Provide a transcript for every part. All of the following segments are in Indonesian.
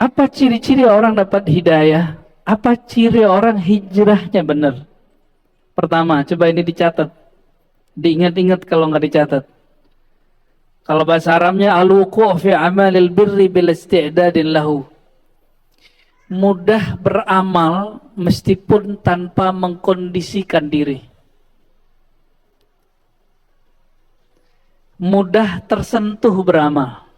Apa ciri-ciri orang dapat hidayah? Apa ciri orang hijrahnya benar? Pertama, coba ini dicatat. Diingat-ingat kalau nggak dicatat. Kalau bahasa Arabnya al-wuqu' fi amalil birri bil isti'dadin lahu. Mudah beramal meskipun tanpa mengkondisikan diri. Mudah tersentuh beramal.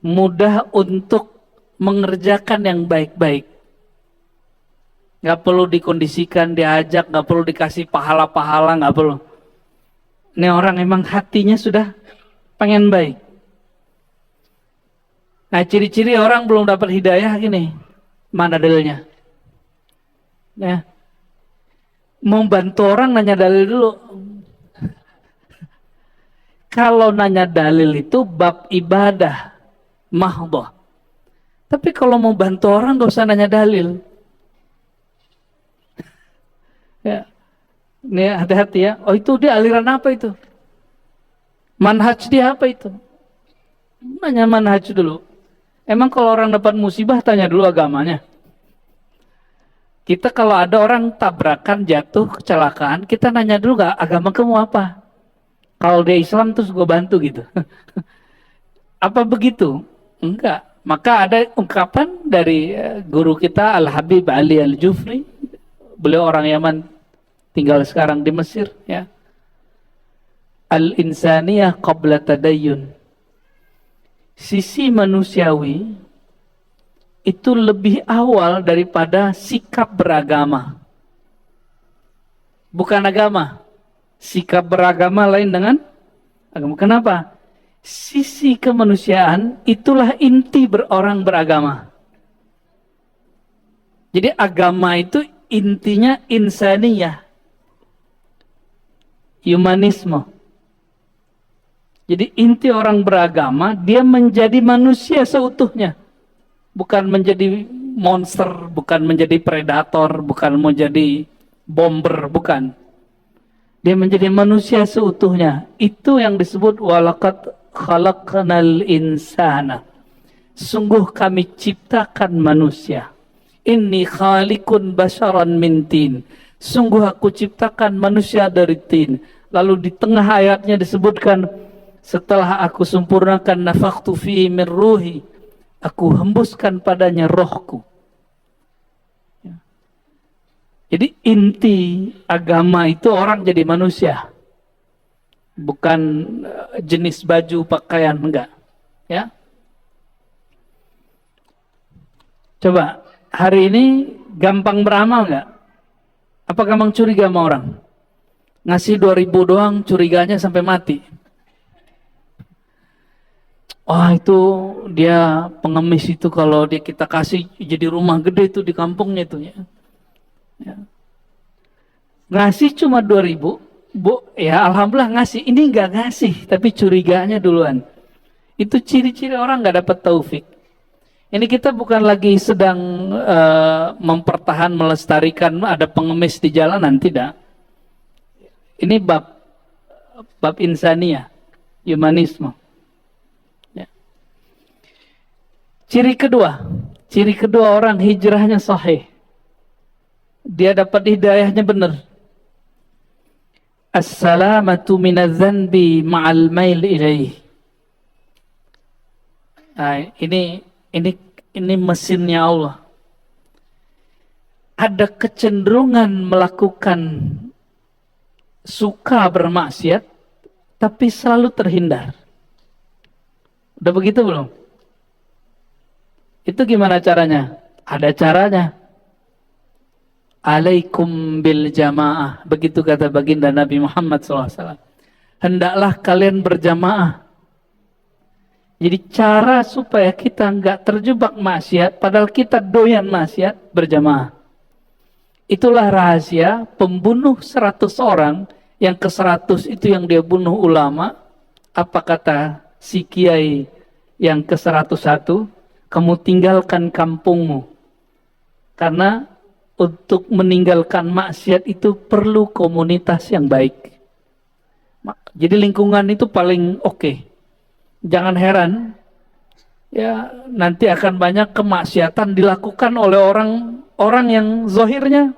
Mudah untuk mengerjakan yang baik-baik. Gak perlu dikondisikan, diajak, gak perlu dikasih pahala-pahala, gak perlu. Ini orang emang hatinya sudah pengen baik. Nah, ciri-ciri orang belum dapat hidayah gini. Mana dalilnya? Ya. Mau bantu orang nanya dalil dulu. Kalau nanya dalil itu bab ibadah mahdhah. Tapi kalau mau bantu orang gak usah nanya dalil. Ya. Ini hati-hati ya. Oh, itu dia aliran apa itu? Manhaj dia apa itu? Nanya manhaj dulu. Emang kalau orang dapat musibah tanya dulu agamanya. Kita kalau ada orang tabrakan, jatuh, kecelakaan, kita nanya dulu gak agama kamu apa? Kalau dia Islam terus gue bantu gitu. Apa begitu? Enggak. Maka ada ungkapan dari guru kita Al-Habib Ali Al-Jufri. Beliau orang Yaman, tinggal sekarang di Mesir, ya. Al-insaniyah qabla tadayyun. Sisi manusiawi itu lebih awal daripada sikap beragama. Bukan agama. Sikap beragama lain dengan agama. Kenapa? Sisi kemanusiaan itulah inti orang beragama. Jadi agama itu intinya insaniyah, humanisme. Jadi inti orang beragama, dia menjadi manusia seutuhnya. Bukan menjadi monster, bukan menjadi predator, bukan menjadi bomber, bukan. Dia menjadi manusia seutuhnya. Itu yang disebut walaqad khalaqnal insana. Sungguh kami ciptakan manusia. Inni khaliqun basharan min tin. Sungguh aku ciptakan manusia dari tin. Lalu di tengah ayatnya disebutkan, setelah aku sempurnakan nafakhtu fihi min ruhi, aku hembuskan padanya rohku. Jadi inti agama itu orang jadi manusia. Bukan jenis baju, pakaian, enggak. Ya. Coba, hari ini gampang beramal enggak? Apa gampang curiga sama orang? Ngasih 2.000 doang, curiganya sampai mati. Wah, itu dia pengemis itu, kalau dia kita kasih jadi rumah gede itu di kampungnya itu ya. Ya. Ngasih cuma 2.000, Bu, ya alhamdulillah ngasih. Ini nggak ngasih, tapi curiganya duluan. Itu ciri-ciri orang nggak dapat taufik. Ini kita bukan lagi sedang mempertahan, melestarikan ada pengemis di jalanan, tidak. Ini bab insaniyah, humanisme. Ya. Ciri kedua orang hijrahnya sahih. Dia dapat hidayahnya benar. As-salamatu minadz-dzanbi ma'al mail ilaih. Nah, ini mesinnya Allah. Ada kecenderungan melakukan suka bermaksiat, tapi selalu terhindar. Udah begitu belum? Itu gimana caranya? Ada caranya. Alaikum bil jamaah. Begitu kata baginda Nabi Muhammad SAW. Hendaklah kalian berjamaah. Jadi cara supaya kita nggak terjebak maksiat, padahal kita doyan maksiat, berjamaah. Itulah rahasia pembunuh 100 orang, yang ke-100 itu yang dia bunuh ulama. Apa kata si kiai yang ke-101? Kamu tinggalkan kampungmu. Karena untuk meninggalkan maksiat itu perlu komunitas yang baik. Jadi lingkungan itu paling oke. Jangan heran ya nanti akan banyak kemaksiatan dilakukan oleh orang yang zohirnya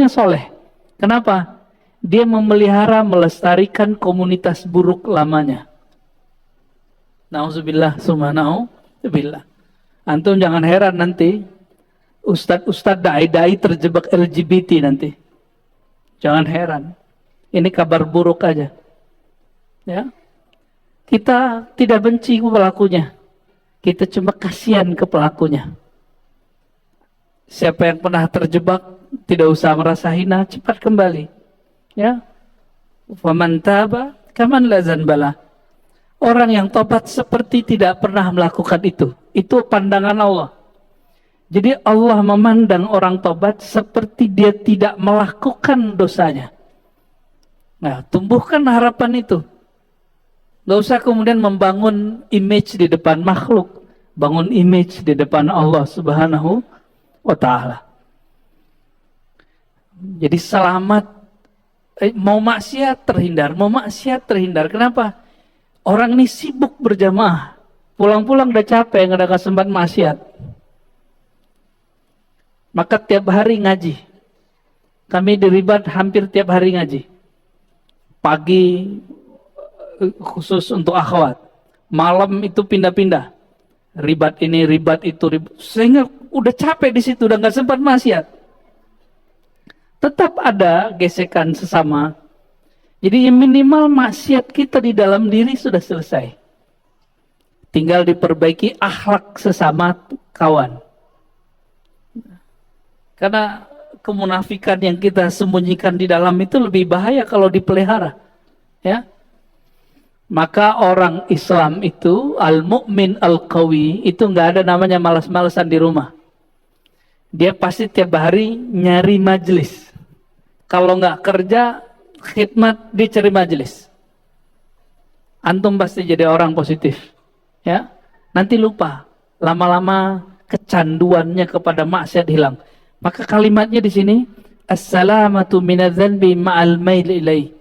soleh. Kenapa? Dia memelihara, melestarikan komunitas buruk lamanya. Nauzubillah subhanahubillah. Antum jangan heran nanti ustadz dai-dai terjebak LGBT nanti. Jangan heran. Ini kabar buruk aja. Ya. Kita tidak benci pelakunya. Kita cuma kasihan ke pelakunya. Siapa yang pernah terjebak tidak usah merasa hina, cepat kembali. Ya. Faman taba kaman la zanbala. Orang yang tobat seperti tidak pernah melakukan itu. Itu pandangan Allah. Jadi Allah memandang orang tobat seperti dia tidak melakukan dosanya. Nah, tumbuhkan harapan itu. Gak usah kemudian membangun image di depan makhluk. Bangun image di depan Allah subhanahu wa ta'ala. Jadi selamat. Mau maksiat terhindar. Kenapa? Orang ini sibuk berjamaah. Pulang-pulang udah capek, nggak ada kesempatan maksiat. Maka tiap hari ngaji. Kami di Ribat hampir tiap hari ngaji. Pagi khusus untuk akhwat. Malam itu pindah-pindah. Ribat ini, ribat itu, ribat. Sehingga udah capek di situ, udah nggak sempat maksiat. Tetap ada gesekan sesama. Jadi minimal maksiat kita di dalam diri sudah selesai. Tinggal diperbaiki akhlak sesama kawan. Karena kemunafikan yang kita sembunyikan di dalam itu lebih bahaya kalau dipelihara. Ya. Maka orang Islam itu al-mu'min al-qawi itu nggak ada namanya malas-malasan di rumah. Dia pasti tiap hari nyari majelis. Kalau nggak kerja, khidmat, dia cari majelis. Antum pasti jadi orang positif. Ya, nanti lupa. Lama-lama kecanduannya kepada maksiat hilang. Maka kalimatnya di sini, as-salamatu minadz-dzanbi ma'al mail ilaih.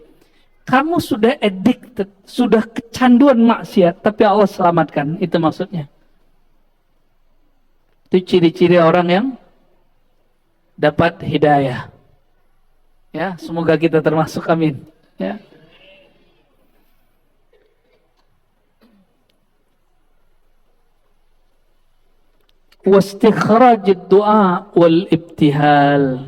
Kamu sudah addicted, sudah kecanduan maksiat, tapi Allah selamatkan. Itu maksudnya. Itu ciri-ciri orang yang dapat hidayah. Ya, semoga kita termasuk, amin. Ya. Wastikhrajid du'a wal ibtihal.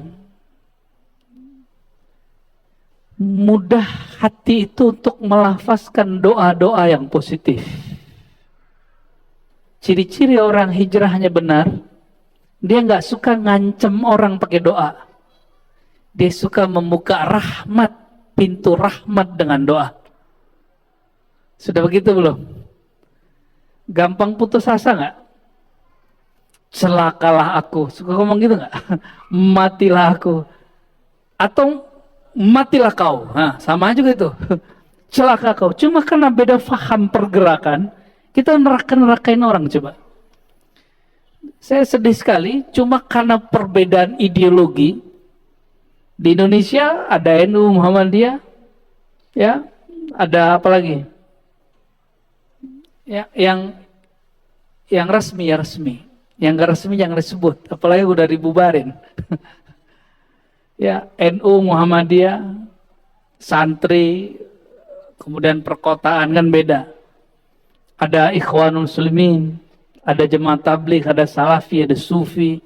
Mudah hati itu untuk melafazkan doa-doa yang positif. Ciri-ciri orang hijrahnya benar, dia nggak suka ngancem orang pakai doa. Dia suka membuka rahmat, pintu rahmat dengan doa. Sudah begitu belum? Gampang putus asa nggak? Celakalah aku. Suka ngomong gitu nggak? Matilah aku. Atau matilah kau. Nah, sama juga itu. Celaka kau. Cuma karena beda faham pergerakan, kita neraka-nerakain orang coba. Saya sedih sekali, cuma karena perbedaan ideologi. Di Indonesia ada NU Muhammadiyah, ya, ada apa lagi? Ya, yang resmi ya resmi, yang nggak resmi jangan disebut, apalagi udah dibubarin. Ya, NU Muhammadiyah, santri, kemudian perkotaan kan beda. Ada Ikhwanul Muslimin, ada Jemaat Tabligh, ada Salafi, ada Sufi.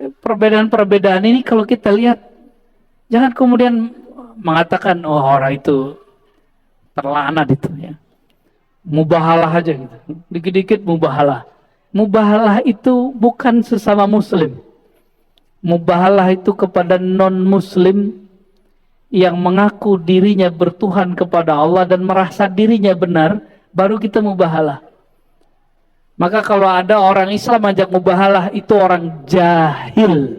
Perbedaan-perbedaan ini kalau kita lihat, jangan kemudian mengatakan, oh orang itu terlaknat itu ya. Mubahalah aja gitu. Dikit-dikit mubahalah. Mubahalah itu bukan sesama muslim. Mubahalah itu kepada non-muslim yang mengaku dirinya bertuhan kepada Allah dan merasa dirinya benar, baru kita mubahalah. Maka kalau ada orang Islam ajak mubahalah, itu orang jahil.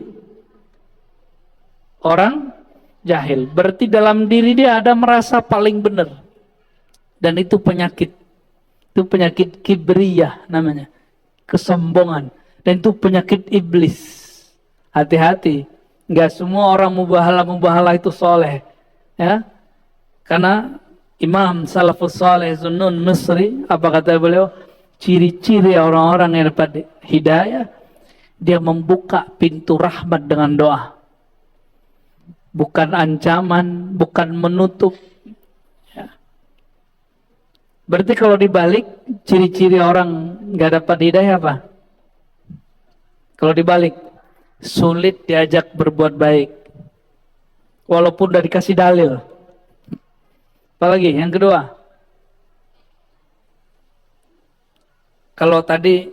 Orang jahil. Berarti dalam diri dia ada merasa paling benar. Dan itu penyakit. Itu penyakit kibriyah namanya. Kesombongan. Dan itu penyakit iblis. Hati-hati. Enggak semua orang mubahalah itu soleh. Ya. Karena Imam Salafus Saleh Zunnun Misri, apa kata beliau? Ciri-ciri orang-orang yang dapat hidayah, dia membuka pintu rahmat dengan doa. Bukan ancaman, bukan menutup. Ya. Berarti kalau dibalik, ciri-ciri orang nggak dapat hidayah apa? Kalau dibalik, sulit diajak berbuat baik. Walaupun udah dikasih dalil. Apalagi yang kedua, kalau tadi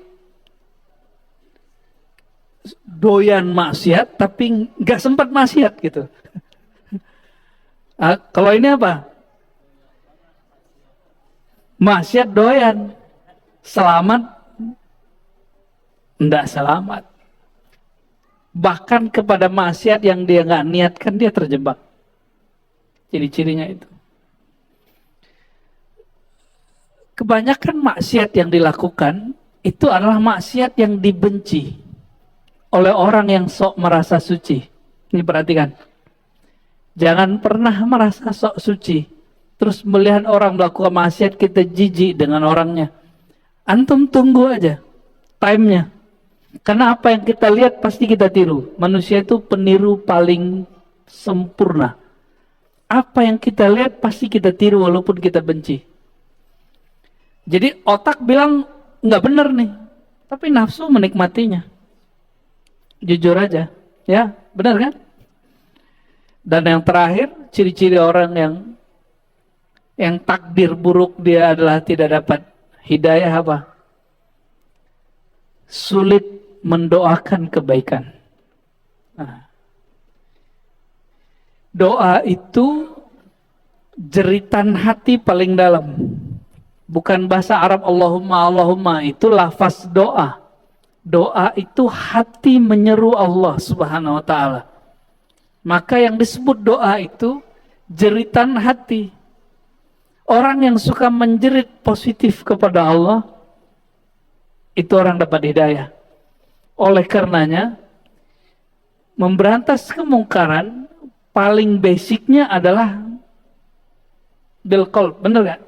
doyan maksiat tapi nggak sempat maksiat gitu. Kalau ini apa? Maksiat doyan, selamat enggak selamat. Bahkan kepada maksiat yang dia nggak niatkan dia terjebak. Ciri-cirinya itu. Kebanyakan maksiat yang dilakukan itu adalah maksiat yang dibenci oleh orang yang sok merasa suci. Ini perhatikan. Jangan pernah merasa sok suci. Terus melihat orang melakukan maksiat, kita jijik dengan orangnya. Antum tunggu aja time-nya. Karena apa yang kita lihat pasti kita tiru. Manusia itu peniru paling sempurna. Apa yang kita lihat pasti kita tiru walaupun kita benci. Jadi otak bilang nggak benar nih, tapi nafsu menikmatinya. Jujur aja, ya benar kan? Dan yang terakhir, ciri-ciri orang yang takdir buruk dia adalah tidak dapat hidayah apa? Sulit mendoakan kebaikan. Nah, doa itu jeritan hati paling dalam. Bukan bahasa Arab Allahumma Allahumma, itu lafaz doa. Doa itu hati menyeru Allah Subhanahu wa taala. Maka yang disebut doa itu jeritan hati. Orang yang suka menjerit positif kepada Allah, itu orang dapat hidayah. Oleh karenanya, memberantas kemungkaran paling basicnya adalah bil qalb, benar gak?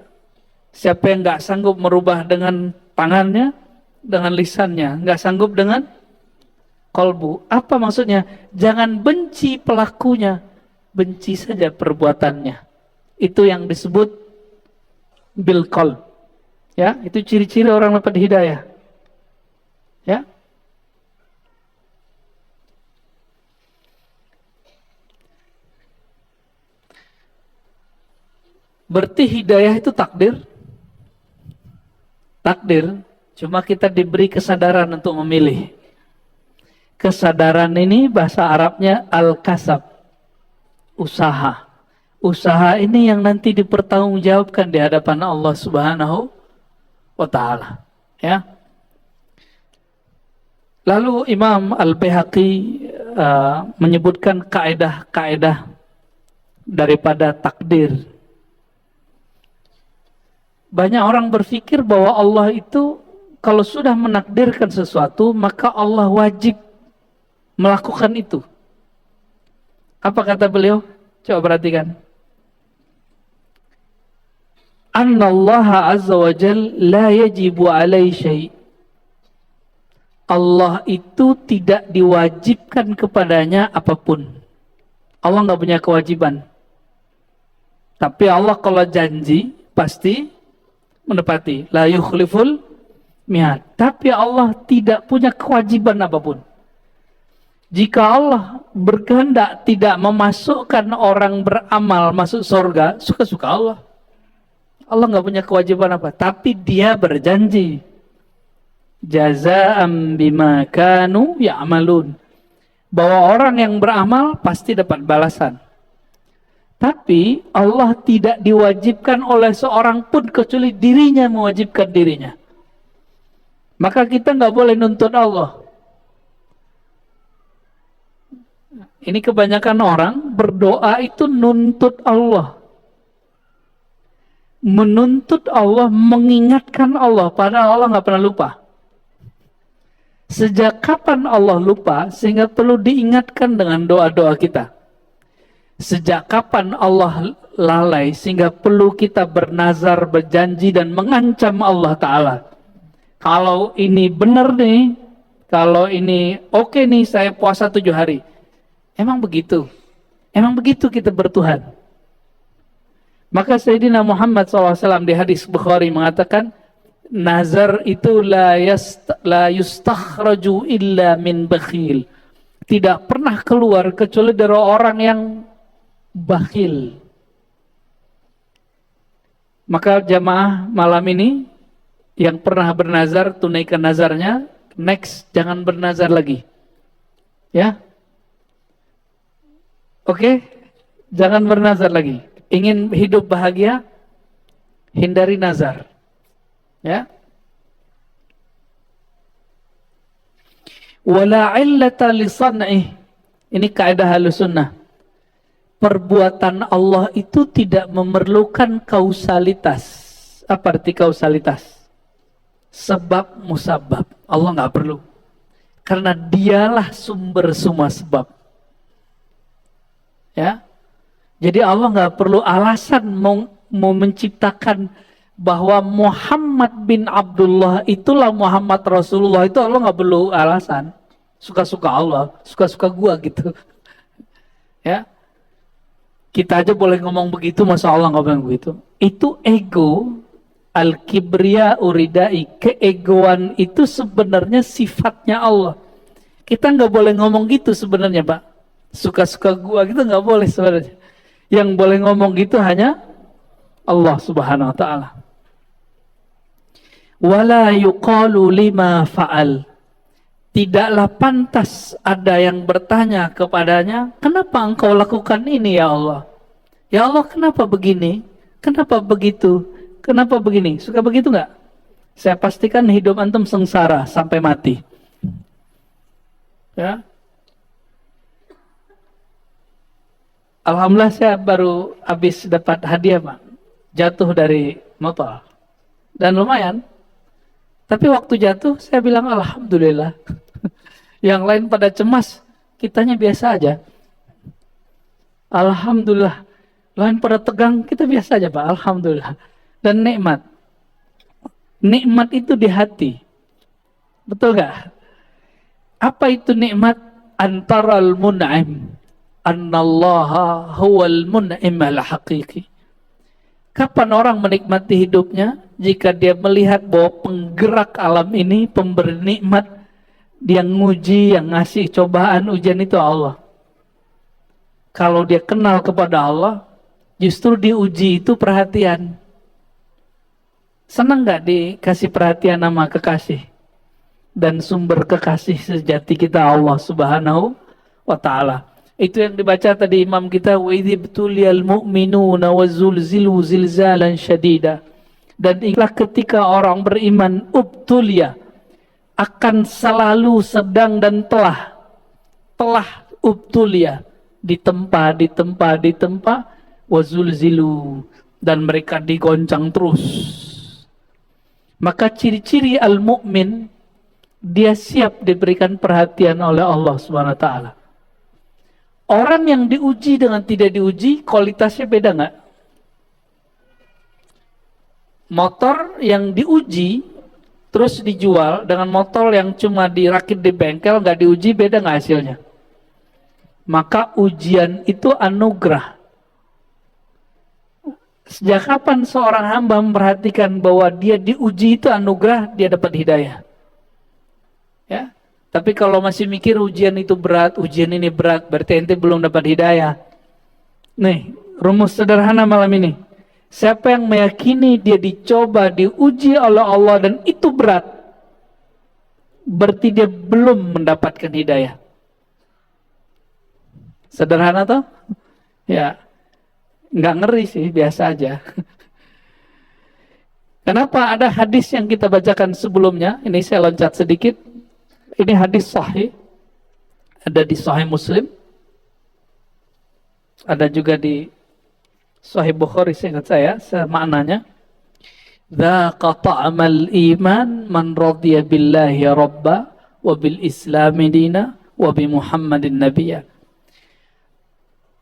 Siapa yang nggak sanggup merubah dengan tangannya, dengan lisannya, nggak sanggup dengan kolbu. Apa maksudnya? Jangan benci pelakunya, benci saja perbuatannya. Itu yang disebut bil qalb. Ya, itu ciri-ciri orang dapat hidayah. Ya. Berarti hidayah itu takdir. Takdir, cuma kita diberi kesadaran untuk memilih. Kesadaran ini bahasa Arabnya al-kasab, usaha. Usaha ini yang nanti dipertanggungjawabkan di hadapan Allah Subhanahu wa taala. Ya. Lalu Imam Al-Baihaqi menyebutkan kaedah-kaedah daripada takdir. Banyak orang berpikir bahwa Allah itu kalau sudah menakdirkan sesuatu, maka Allah wajib melakukan itu. Apa kata beliau? Coba perhatikan. Annallaha azza wa jal la yajibu alaihi syai'. Allah itu tidak diwajibkan kepadanya apapun. Allah nggak punya kewajiban. Tapi Allah kalau janji pasti menepati. La yukhliful mi'ad. Tapi Allah tidak punya kewajiban apapun. Jika Allah berkehendak tidak memasukkan orang beramal masuk surga, suka-suka Allah. Allah nggak punya kewajiban apa. Tapi dia berjanji. Jazaa'an bima kanu ya'malun. Bahwa orang yang beramal pasti dapat balasan. Tapi Allah tidak diwajibkan oleh seorang pun kecuali dirinya mewajibkan dirinya. Maka kita nggak boleh nuntut Allah. Ini kebanyakan orang berdoa itu nuntut Allah. Menuntut Allah, mengingatkan Allah. Padahal Allah nggak pernah lupa. Sejak kapan Allah lupa sehingga perlu diingatkan dengan doa-doa kita? Sejak kapan Allah lalai sehingga perlu kita bernazar, berjanji dan mengancam Allah Ta'ala. Kalau ini benar nih, kalau ini oke nih saya puasa 7 hari. Emang begitu? Emang begitu kita bertuhan? Maka Sayyidina Muhammad SAW di hadis Bukhari mengatakan, nazar itu la yustakhraju illa min bakhil. Tidak pernah keluar kecuali dari orang yang bakhil. Maka jamaah malam ini yang pernah bernazar, tunaikan nazarnya. Next, jangan bernazar lagi. Ya. Oke? Jangan bernazar lagi. Ingin hidup bahagia, hindari nazar. Ya. Wala illata li san'ih. Ini kaidah Ahlussunnah. Perbuatan Allah itu tidak memerlukan kausalitas. Apa arti kausalitas? Sebab musabab. Allah nggak perlu. Karena dialah sumber semua sebab. Ya. Jadi Allah nggak perlu alasan mau menciptakan bahwa Muhammad bin Abdullah itulah Muhammad Rasulullah, itu Allah nggak perlu alasan. Suka-suka Allah, suka-suka gua gitu. Ya, kita aja boleh ngomong begitu, masa Allah nggak boleh begitu? Itu ego, al-kibriya uridai, keegoan itu sebenarnya sifatnya Allah. Kita nggak boleh ngomong gitu sebenarnya, Pak. Suka-suka gua gitu nggak boleh sebenarnya. Yang boleh ngomong gitu hanya Allah Subhanahu wa Ta'ala. Wala yuqalu lima fa'al. Tidaklah pantas ada yang bertanya kepadanya, kenapa engkau lakukan ini ya Allah? Ya Allah, kenapa begini? Kenapa begitu? Kenapa begini? Suka begitu nggak? Saya pastikan hidup antum sengsara sampai mati. Ya. Alhamdulillah saya baru habis dapat hadiah, Pak. Jatuh dari motor. Dan lumayan. Tapi waktu jatuh saya bilang alhamdulillah. Yang lain pada cemas, kitanya biasa aja. Alhamdulillah. Lain pada tegang, kita biasa aja, Pak. Alhamdulillah. Dan nikmat. Nikmat itu di hati. Betul gak? Apa itu nikmat? Antaral mun'im. Annallaha huwal mun'im al-haqiqi. Kapan orang menikmati hidupnya? Jika dia melihat bahwa penggerak alam ini, pemberi nikmat, dia nguji, yang ngasih cobaan, ujian itu Allah. Kalau dia kenal kepada Allah, justru diuji itu perhatian. Senang gak dikasih perhatian sama kekasih? Dan sumber kekasih sejati kita Allah Subhanahu wa Ta'ala. Itu yang dibaca tadi imam kita, wa idzibtuliyal mu'minuna wazulzilu zilzalan syadida. Dan inilah ketika orang beriman ubtulia, akan selalu sedang dan telah ubtulia, ditempa wazulzilu, dan mereka digoncang terus. Maka ciri-ciri al-mu'min, dia siap diberikan perhatian oleh Allah Subhanahu wa Ta'ala. Orang yang diuji dengan tidak diuji, kualitasnya beda nggak? Motor yang diuji, terus dijual, dengan motor yang cuma dirakit di bengkel, nggak diuji, beda nggak hasilnya? Maka ujian itu anugerah. Sejak kapan seorang hamba memperhatikan bahwa dia diuji itu anugerah, dia dapat hidayah? Ya. Tapi kalau masih mikir ujian itu berat, ujian ini berat, berarti ente belum dapat hidayah. Nih, rumus sederhana malam ini. Siapa yang meyakini dia dicoba, diuji oleh Allah dan itu berat, berarti dia belum mendapatkan hidayah. Sederhana toh? Ya, nggak ngeri sih, biasa aja. Kenapa ada hadis yang kita bacakan sebelumnya? Ini saya loncat sedikit. Ini hadis sahih, ada di Sahih Muslim, ada juga di Sahih Bukhari, seingat saya maknanya. Dzaqa ta'amal iman man radiya billahi rabba wa bil islami dina wa bi Muhammadin nabiyya.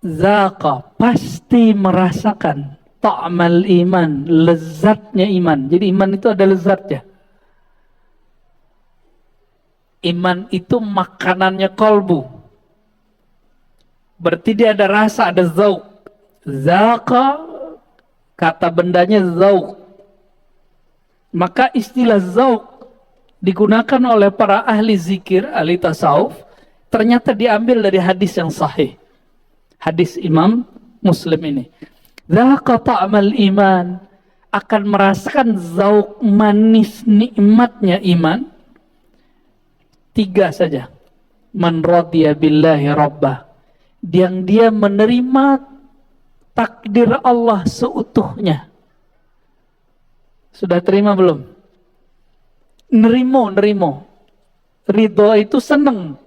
zaqa, pasti merasakan ta'mal iman, lezatnya iman. Jadi iman itu ada lezatnya. Iman itu makanannya kolbu. Berarti dia ada rasa, ada zauk. Zaqa, kata bendanya zauk. Maka istilah zauk digunakan oleh para ahli zikir, ahli tasawuf, ternyata diambil dari hadis yang sahih. Hadis Imam Muslim ini. Zaqa ta'mal iman, akan merasakan zauk manis nikmatnya iman. 3 saja. Man radiya billahi rabbah, yang dia menerima takdir Allah seutuhnya. Sudah terima belum? Nerimo. Ridho itu senang.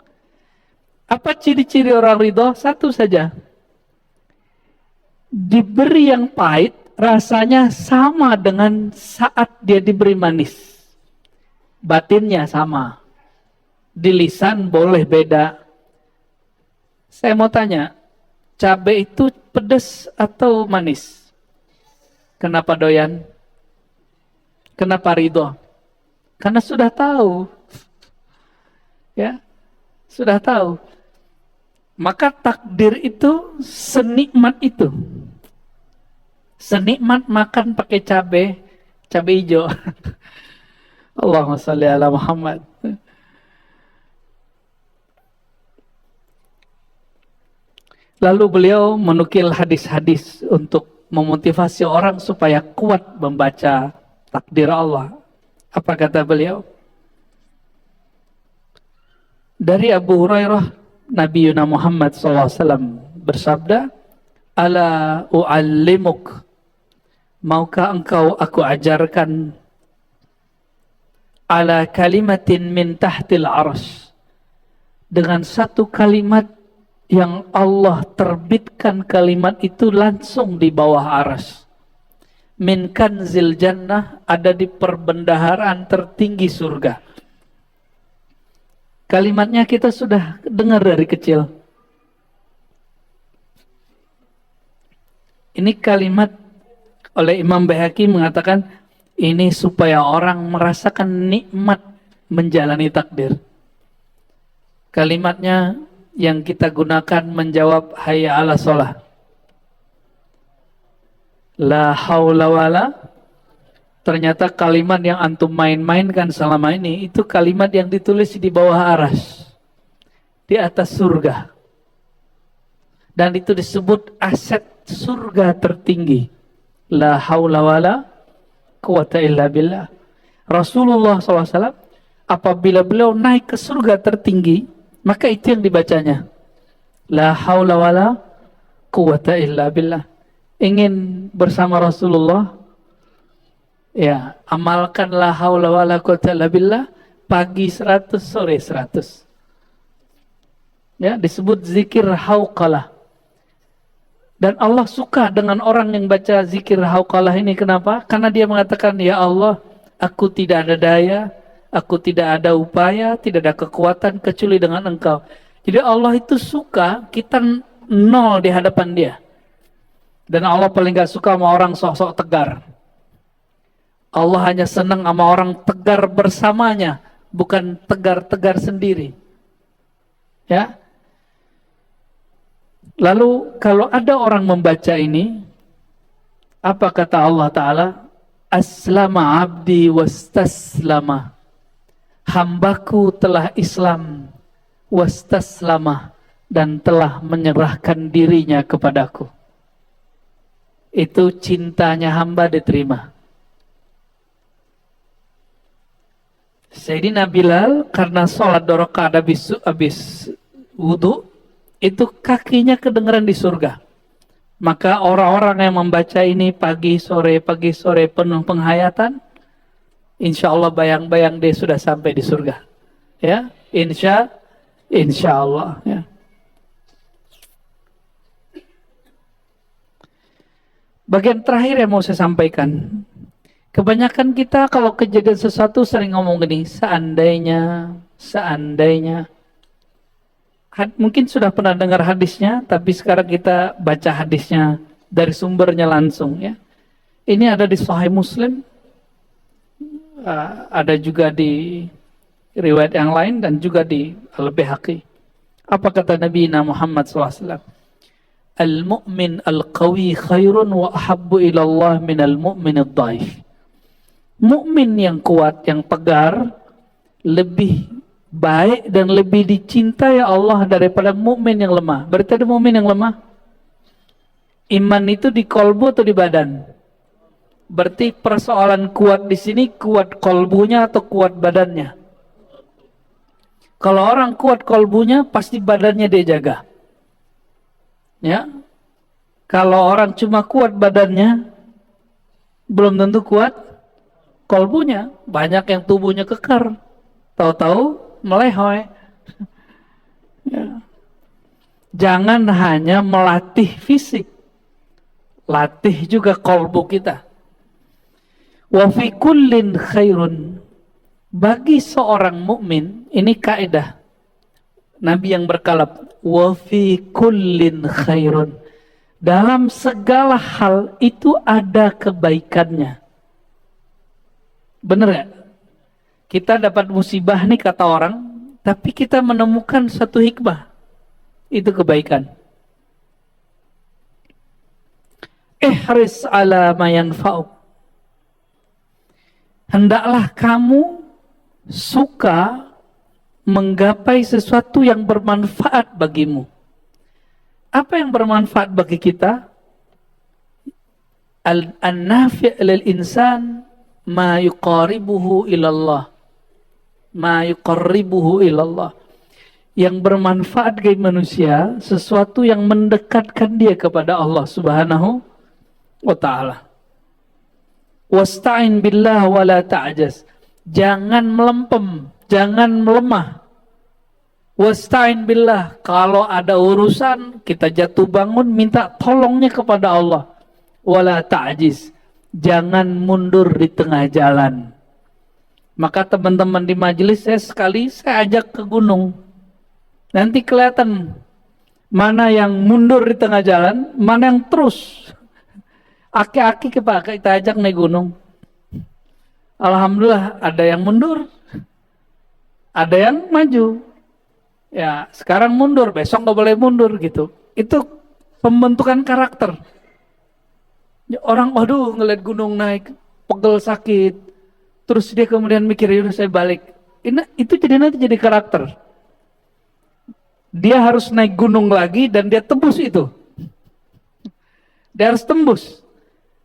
Apa ciri-ciri orang ridho? 1 saja. Diberi yang pahit, rasanya sama dengan saat dia diberi manis. Batinnya sama. Di lisan boleh beda. Saya mau tanya, cabai itu pedas atau manis? Kenapa doyan? Kenapa ridho? Karena sudah tahu. Ya, sudah tahu. Maka takdir itu senikmat itu. Senikmat makan pakai cabai hijau. Allahumma sholli ala Muhammad. Lalu beliau menukil hadis-hadis untuk memotivasi orang supaya kuat membaca takdir Allah. Apa kata beliau? Dari Abu Hurairah, Nabi Muhammad SAW bersabda, Ala u'allimuk, maukah engkau aku ajarkan, ala kalimatin min tahtil arsy, dengan 1 kalimat yang Allah terbitkan kalimat itu langsung di bawah arsy. Min kanzil jannah, ada di perbendaharaan tertinggi surga. Kalimatnya kita sudah dengar dari kecil. Ini kalimat oleh Imam Baihaqi mengatakan, ini supaya orang merasakan nikmat menjalani takdir. Kalimatnya yang kita gunakan menjawab hayya ala sholah. La haula wala. Ternyata kalimat yang antum main-mainkan selama ini, itu kalimat yang ditulis di bawah arsy, di atas surga. Dan itu disebut aset surga tertinggi. La haula wala quwata illa billah. Rasulullah SAW apabila beliau naik ke surga tertinggi, maka itu yang dibacanya. La haula wala quwata illa billah. Ingin bersama Rasulullah? Ya, amalkan la haula wala quwata illa billah, pagi 100, sore 100. Ya, disebut zikir hauqalah. Dan Allah suka dengan orang yang baca zikir hauqalah ini. Kenapa? Karena dia mengatakan, ya Allah, aku tidak ada daya, aku tidak ada upaya, tidak ada kekuatan kecuali dengan Engkau. Jadi Allah itu suka kita nol di hadapan dia. Dan Allah paling gak suka sama orang sok-sok tegar. Allah hanya senang sama orang tegar bersamanya, bukan tegar-tegar sendiri. Ya. Lalu kalau ada orang membaca ini, apa kata Allah Ta'ala? Aslama abdi wastaslama. Hambaku telah Islam, wastaslama, dan telah menyerahkan dirinya kepadaku. Itu cintanya hamba diterima. Sayyidina Bilal karena sholat 2 rakaat habis wudu, itu kakinya kedengeran di surga. Maka orang-orang yang membaca ini pagi sore penuh penghayatan, insya Allah bayang-bayang dia sudah sampai di surga. Ya, insya Allah. Ya. Bagian terakhir yang mau saya sampaikan, kebanyakan kita kalau kejadian sesuatu sering ngomong gini, seandainya. Mungkin sudah pernah dengar hadisnya, tapi sekarang kita baca hadisnya dari sumbernya langsung ya. Ini ada di Sahih Muslim, ada juga di riwayat yang lain dan juga di Al-Baihaqi. Apa kata Nabi Muhammad SAW? Al-mu'min al-qawi khairun wa ahabbu ilallah min al-mu'min al-dhaif. Mukmin yang kuat, yang tegar, lebih baik dan lebih dicintai Allah daripada mukmin yang lemah. Berarti ada mukmin yang lemah. Iman itu di kolbu atau di badan? Berarti persoalan kuat di sini kuat kolbunya atau kuat badannya? Kalau orang kuat kolbunya, pasti badannya dia jaga. Ya, kalau orang cuma kuat badannya, belum tentu kuat kolbunya. Banyak yang tubuhnya kekar, tahu-tahu melehoi. Ya. Jangan hanya melatih fisik, latih juga kolbu kita. Wa fi kullin khairun. Bagi seorang mukmin, ini kaidah Nabi yang berkalab, wa fi kullin khairun. Dalam segala hal itu ada kebaikannya. Benar gak? Kita dapat musibah nih kata orang, tapi kita menemukan satu hikmah. Itu kebaikan. Ihris ala ma yanfa'uk. Hendaklah kamu suka menggapai sesuatu yang bermanfaat bagimu. Apa yang bermanfaat bagi kita? An-nafi' lil insan ma yuqaribuhu ilallah. Ma yuqarribuhu ilallah. Yang bermanfaat bagi manusia, sesuatu yang mendekatkan dia kepada Allah Subhanahu wa ta'ala. Wasta'in billah wa la ta'jaz. Jangan melempem, jangan melemah. Wasta'in billah, kalau ada urusan kita jatuh bangun minta tolongnya kepada Allah. Wala ta'jiz, jangan mundur di tengah jalan. Maka teman-teman di majelis saya ajak ke gunung. Nanti kelihatan mana yang mundur di tengah jalan, mana yang terus. Aki-aki kita ajak naik gunung. Alhamdulillah ada yang mundur, ada yang maju. Ya, sekarang mundur, besok nggak boleh mundur gitu. Itu pembentukan karakter. Ya, orang, waduh, ngeliat gunung naik, pegel sakit, terus dia kemudian mikir, yaudah saya balik. Itu nanti jadi karakter. Dia harus naik gunung lagi dan dia tembus itu. Dia harus tembus.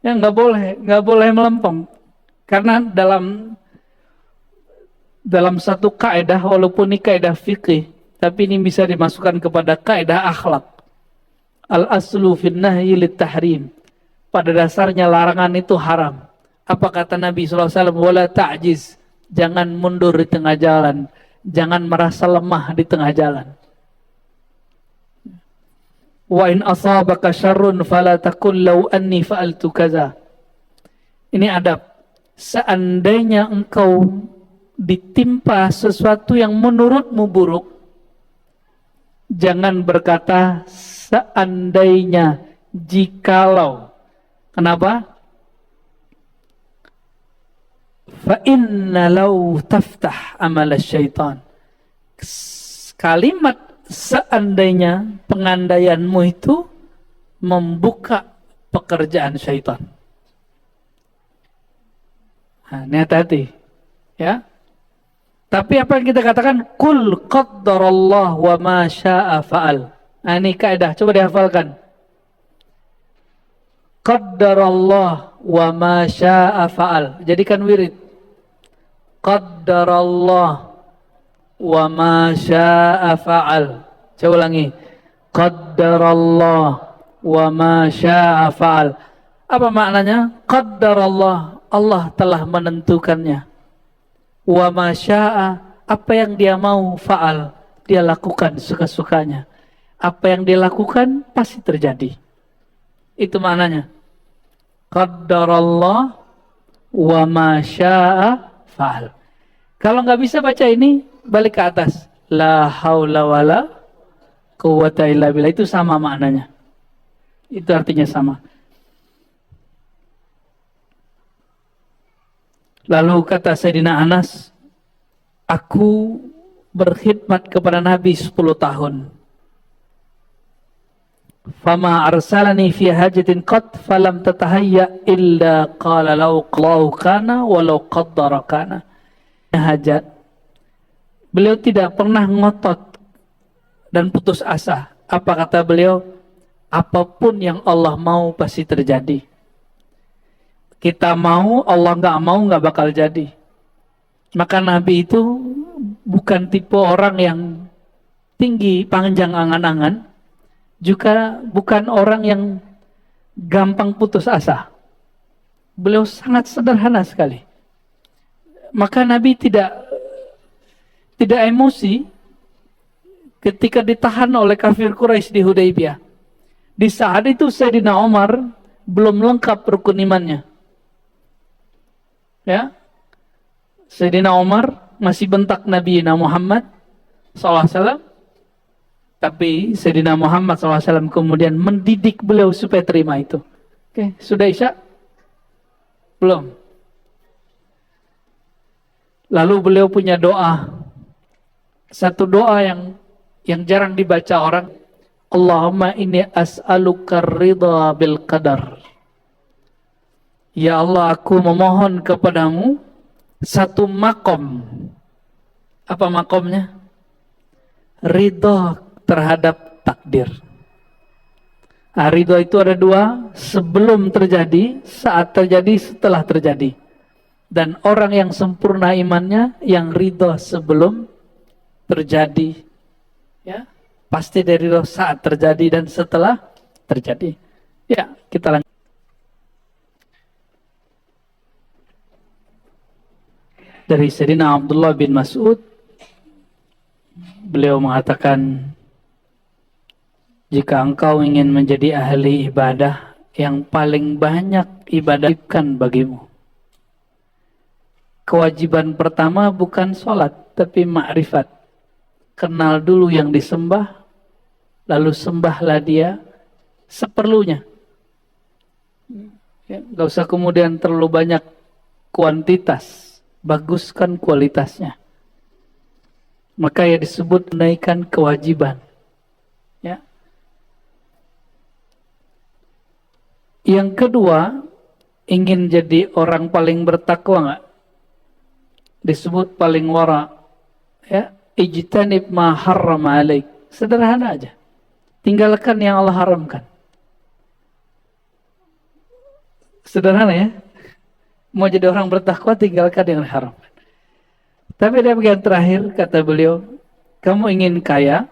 Ya nggak boleh melempem. Karena dalam satu kaidah, walaupun ini kaidah fikih, tapi ini bisa dimasukkan kepada kaidah akhlak. Al-aslu fin nahyi lit tahrim. Pada dasarnya larangan itu haram. Apa kata Nabi SAW? Wala ta'jiz. Jangan mundur di tengah jalan. Jangan merasa lemah di tengah jalan. Wa in asabaka syarrun fala taqul law anni fa'altu kaza. Ini adab. Seandainya engkau ditimpa sesuatu yang menurutmu buruk, jangan berkata seandainya, jikalau. Kenapa? Fa inna law taftah amal syaitan. Kalimat seandainya, pengandaianmu itu membuka pekerjaan syaitan. Nah, ini hati-hati ya. Tapi apa yang kita katakan? Kul qaddarallah wa ma syaa fa'al. Nah, ini kaidah, coba dihafalkan. Qaddarallah wa ma syaa fa'al. Jadikan wirid. Qaddarallah wa ma syaa fa'al. Coba ulangi. Qaddarallah wa ma syaa fa'al. Apa maknanya? Qaddarallah, Allah telah menentukannya. Wa ma syaa, apa yang dia mau, fa'al, dia lakukan suka-sukanya. Apa yang dia lakukan pasti terjadi. Itu maknanya. Qaddarallah wa ma syaa fa'al. Kalau nggak bisa baca ini, balik ke atas. La haula wala quwwata illa billah, itu sama maknanya. Itu artinya sama. Lalu kata Sayyidina Anas, aku berkhidmat kepada Nabi 10 tahun. Fama arsalani fi hajatin qat falam tatahayya illa qala law kana walau qaddara kana. Hajat, beliau tidak pernah ngotot dan putus asa. Apa kata beliau? Apapun yang Allah mau pasti terjadi. Kita mau, Allah nggak mau, nggak bakal jadi. Maka Nabi itu bukan tipe orang yang tinggi, panjang angan-angan, juga bukan orang yang gampang putus asa. Beliau sangat sederhana sekali. Maka Nabi tidak emosi ketika ditahan oleh kafir Quraisy di Hudaybiyah. Di saat itu Sayyidina Umar belum lengkap rukun imannya. Ya, Sayyidina Umar masih bentak Nabi Muhammad SAW, tapi Sayyidina Muhammad SAW kemudian mendidik beliau supaya terima itu. Oke, sudah Isya? Belum. Lalu beliau punya doa, satu doa yang jarang dibaca orang. Allahumma inni as'aluka ridha bil qadar. Ya Allah, aku memohon kepadamu satu makom. Apa makomnya? Ridha terhadap takdir. Nah, ridha itu ada dua, sebelum terjadi, saat terjadi, setelah terjadi. Dan orang yang sempurna imannya, yang ridha sebelum terjadi, ya, pasti dari ridha saat terjadi dan setelah terjadi. Ya, kita lanjut. Dari Sayyidina Abdullah bin Mas'ud, beliau mengatakan, jika engkau ingin menjadi ahli ibadah, yang paling banyak ibadahkan bagimu. Kewajiban pertama bukan sholat, tapi ma'rifat. Kenal dulu yang disembah, lalu sembahlah dia seperlunya. Ya, gak usah kemudian terlalu banyak kuantitas, baguskan kualitasnya. Maka ya disebut menaikkan kewajiban. Ya. Yang kedua, ingin jadi orang paling bertakwa nggak? Disebut paling wara. Ya, ijtanib ma harrama alaik. Sederhana aja. Tinggalkan yang Allah haramkan. Sederhana ya. Mau jadi orang bertakwa, tinggalkan yang diharamkan. Tapi ada bagian terakhir, kata beliau, kamu ingin kaya,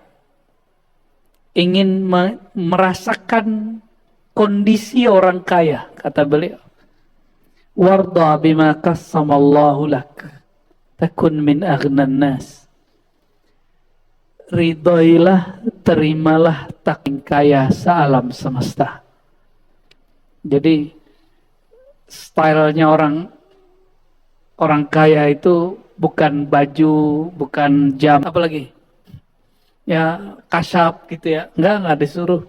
ingin merasakan kondisi orang kaya, kata beliau. Warda bima qassamallahu lak, takun min aghnan nas. Ridhoilah, terimalah taking kaya sealam semesta. Jadi stylenya orang kaya itu bukan baju, bukan jam, apalagi ya kasyaf gitu ya. Enggak disuruh.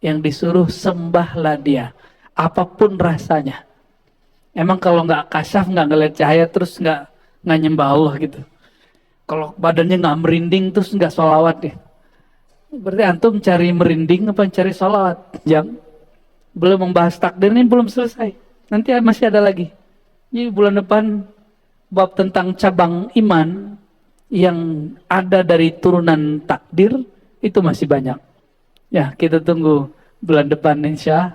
Yang disuruh sembahlah dia, apapun rasanya. Emang kalau nggak kasyaf, nggak ngeliat cahaya, terus nggak nyembah Allah gitu. Kalau badannya nggak merinding, terus nggak sholawat deh. Berarti antum cari merinding apa cari sholawat? Jam belum membahas takdir ini belum selesai. Nanti masih ada lagi. Jadi bulan depan bab tentang cabang iman yang ada dari turunan takdir itu masih banyak. Ya, kita tunggu bulan depan insya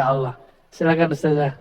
Allah. Silakan Ustazah.